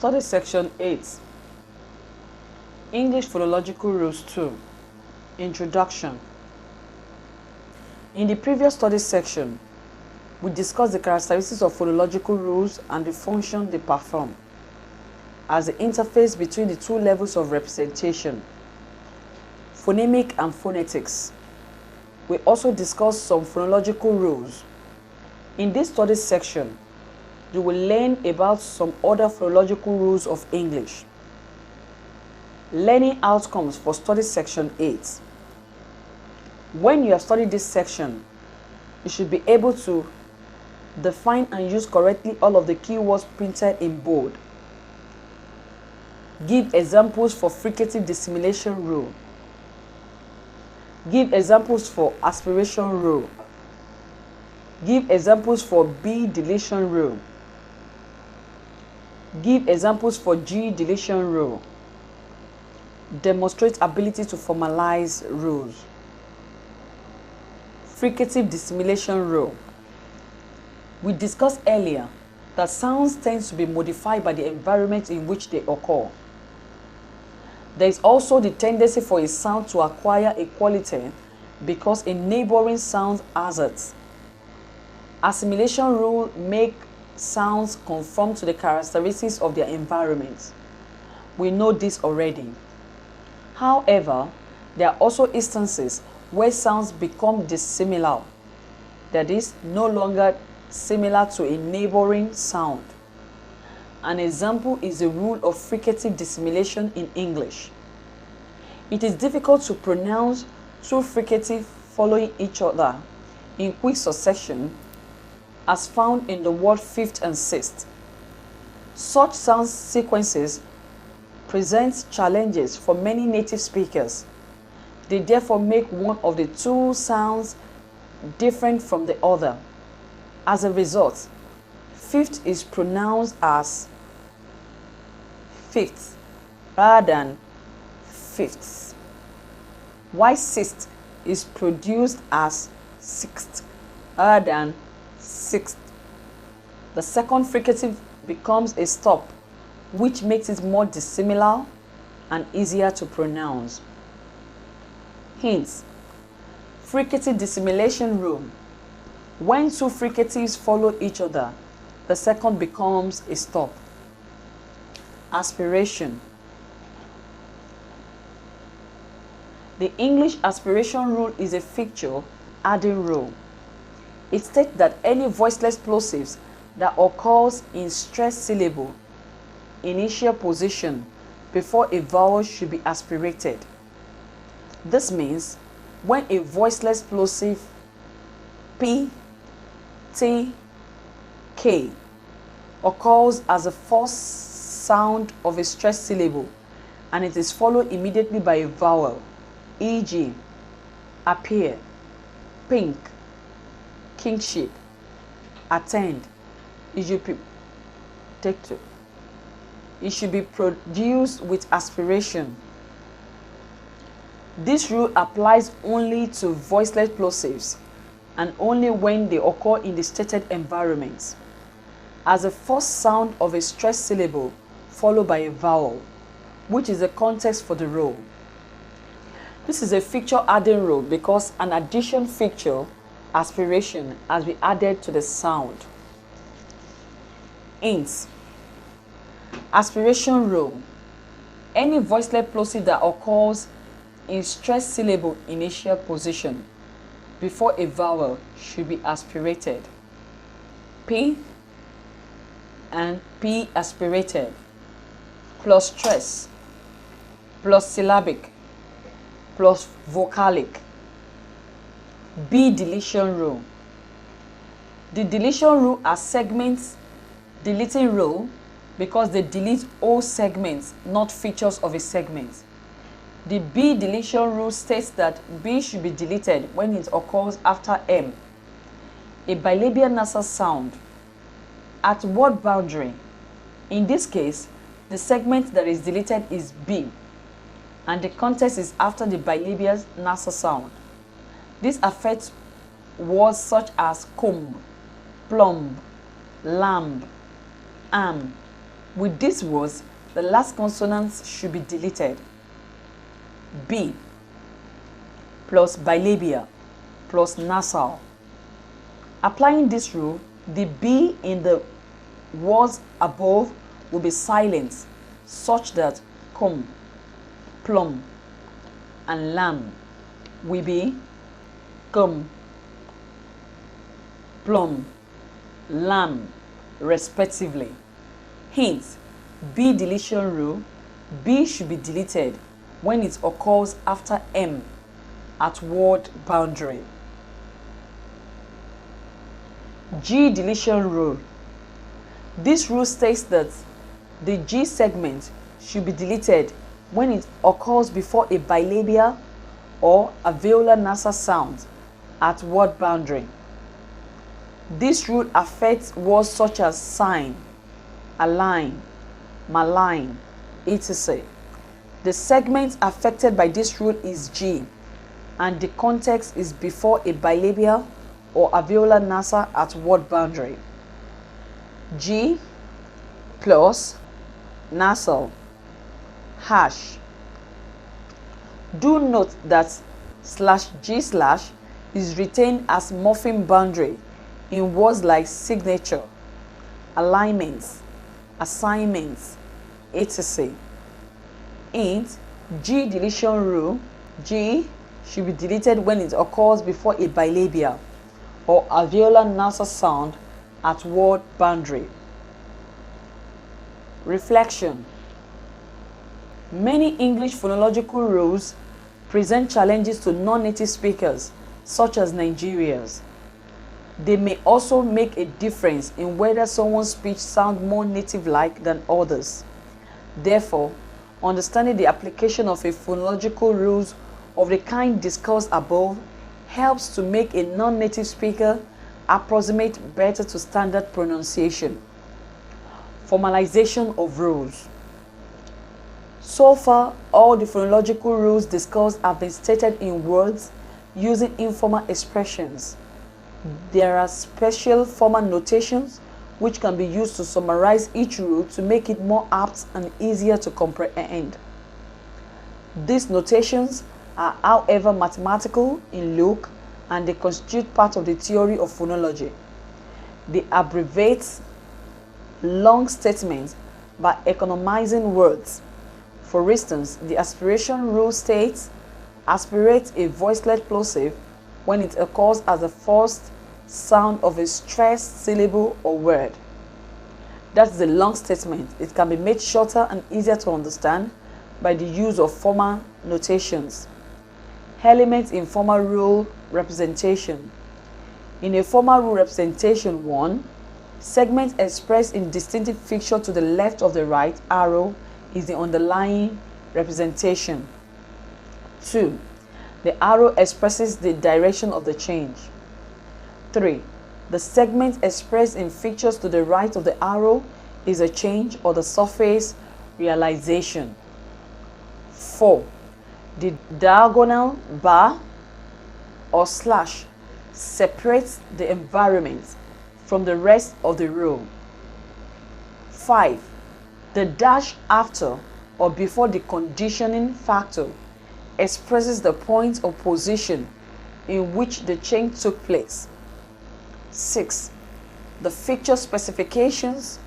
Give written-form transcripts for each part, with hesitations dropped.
Study Section 8, English Phonological Rules 2, Introduction. In the previous study section, we discussed the characteristics of phonological rules and the function they perform as the interface between the two levels of representation, phonemic and phonetics. We also discussed some phonological rules. In this study section, you will learn about some other phonological rules of English. Learning outcomes for study section 8. When you have studied this section, you should be able to define and use correctly all of the keywords printed in bold. Give examples for fricative dissimilation rule. Give examples for aspiration rule. Give examples for B deletion rule. Give examples for G deletion rule. Demonstrate ability to formalize rules. Fricative dissimilation rule. We discussed earlier that sounds tend to be modified by the environment in which they occur. There is also the tendency for a sound to acquire a quality because a neighboring sound has it. Assimilation rule make sounds conform to the characteristics of their environment. We know this already. However, there are also instances where sounds become dissimilar, that is, no longer similar to a neighboring sound. An example is the rule of fricative dissimilation in English. It is difficult to pronounce two fricative following each other in quick succession as found in the word fifth and sixth. Such sound sequences present challenges for many native speakers. They therefore make one of the two sounds different from the other. As a result, fifth is pronounced as fifth rather than fifths, while sixth is produced as sixth rather than sixth. The second fricative becomes a stop, which makes it more dissimilar and easier to pronounce. Hints. Fricative dissimilation rule. When two fricatives follow each other, the second becomes a stop. Aspiration. The English aspiration rule is a feature adding rule. It states that any voiceless plosives that occurs in stressed syllable initial position before a vowel should be aspirated. This means when a voiceless plosive P, T, K occurs as the first sound of a stressed syllable and it is followed immediately by a vowel, e.g., appear, pink, kingship, attend, it should be produced with aspiration. This rule applies only to voiceless plosives and only when they occur in the stated environment, as the first sound of a stressed syllable followed by a vowel, which is the context for the rule. This is a feature adding rule because an addition feature, aspiration, has been added to the sound. Hints. Aspiration rule. Any voiceless plosive that occurs in stressed syllable initial position before a vowel should be aspirated. P and P aspirated plus stress plus syllabic plus vocalic. B deletion rule. The deletion rule are segments deleting rule because they delete all segments, not features of a segment. The B deletion rule states that B should be deleted when it occurs after M, a bilabial nasal sound, at word boundary. In this case, the segment that is deleted is B, and the context is after the bilabial nasal sound. This affects words such as comb, plumb, lamb, am, With these words, the last consonants should be deleted. B plus bilabia plus nasal. Applying this rule, the B in the words above will be silent, such that come, plum, and lamb will be come, plum, lamb, respectively. Hint, B deletion rule, B should be deleted when it occurs after M at word boundary. G deletion rule. This rule states that the G segment should be deleted when it occurs before a bilabial or alveolar nasal sound at word boundary. This rule affects words such as sign, align, malign, etc. The segment affected by this rule is G, and the context is before a bilabial or alveolar nasal at word boundary. G plus nasal hash. Do note that /G/ is retained as morpheme boundary in words like signature, alignments, assignments, etc. Hint, G deletion rule, G should be deleted when it occurs before a bilabial or alveolar nasal sound at word boundary. Reflection. Many English phonological rules present challenges to non-native speakers, such as Nigerians. They may also make a difference in whether someone's speech sounds more native-like than others. Therefore, understanding the application of a phonological rules of the kind discussed above helps to make a non-native speaker approximate better to standard pronunciation. Formalization of rules. So far, all the phonological rules discussed have been stated in words using informal expressions. There are special formal notations which can be used to summarize each rule to make it more apt and easier to comprehend. These notations are, however, mathematical in look, and they constitute part of the theory of phonology. They abbreviate long statements by economizing words. For instance, the aspiration rule states, aspirate a voiceless plosive when it occurs as the first sound of a stressed syllable or word. That's the long statement. It can be made shorter and easier to understand by the use of formal notations. Elements in formal rule representation. In a formal rule representation 1, segment expressed in distinctive fixture to the left of the right arrow is the underlying representation. 2. The arrow expresses the direction of the change. 3. The segment expressed in fixtures to the right of the arrow is a change or the surface realization. 4. The diagonal bar or slash separates the environment from the rest of the row. 5. The dash after or before the conditioning factor expresses the point or position in which the change took place. 6. The fixture specifications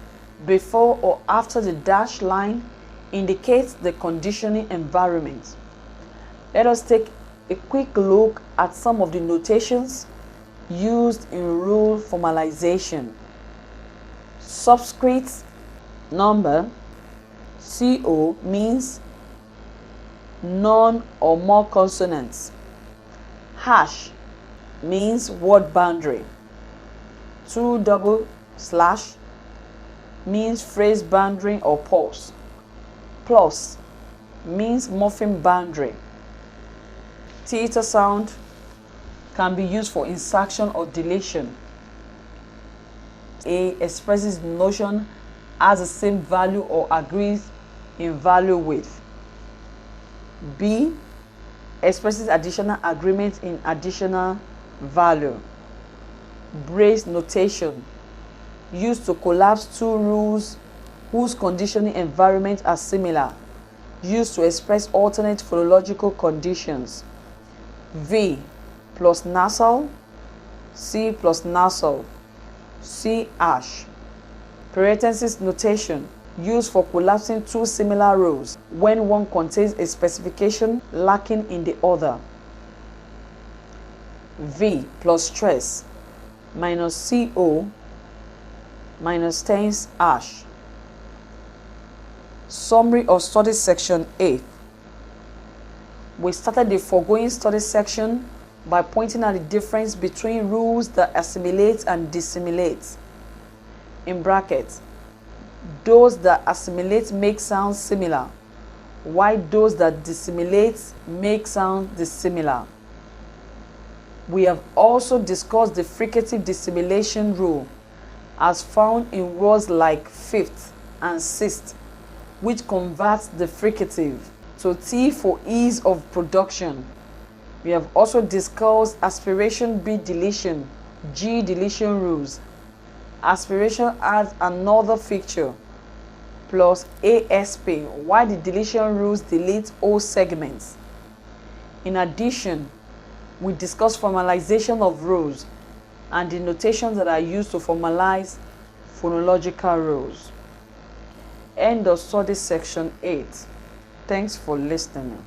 before or after the dash line indicates the conditioning environment. Let us take a quick look at some of the notations used in rule formalization. Subscript number CO means none or more consonants. Hash means word boundary. 2 double slash means phrase boundary or pause. Plus means morpheme boundary. Theta sound can be used for insertion or deletion. A expresses notion has the same value or agrees in value with. B expresses additional agreement in additional value. Brace notation used to collapse two rules whose conditioning environments are similar, used to express alternate phonological conditions. V plus nasal, C plus nasal, C ash. Parenthesis notation used for collapsing two similar rows when one contains a specification lacking in the other. V plus stress minus CO minus tense ash. Summary of study section 8. We started the foregoing study section by pointing out the difference between rules that assimilate and dissimilate. In brackets, those that assimilate make sounds similar, while those that dissimilate make sounds dissimilar. We have also discussed the fricative dissimilation rule as found in words like fifth and sixth, which converts the fricative to T for ease of production. We have also discussed aspiration B deletion, G deletion rules. Aspiration adds another feature plus ASP, while the deletion rules delete all segments. In addition, we discussed formalization of rules and the notations that are used to formalize phonological rules. End of study section 8. Thanks for listening.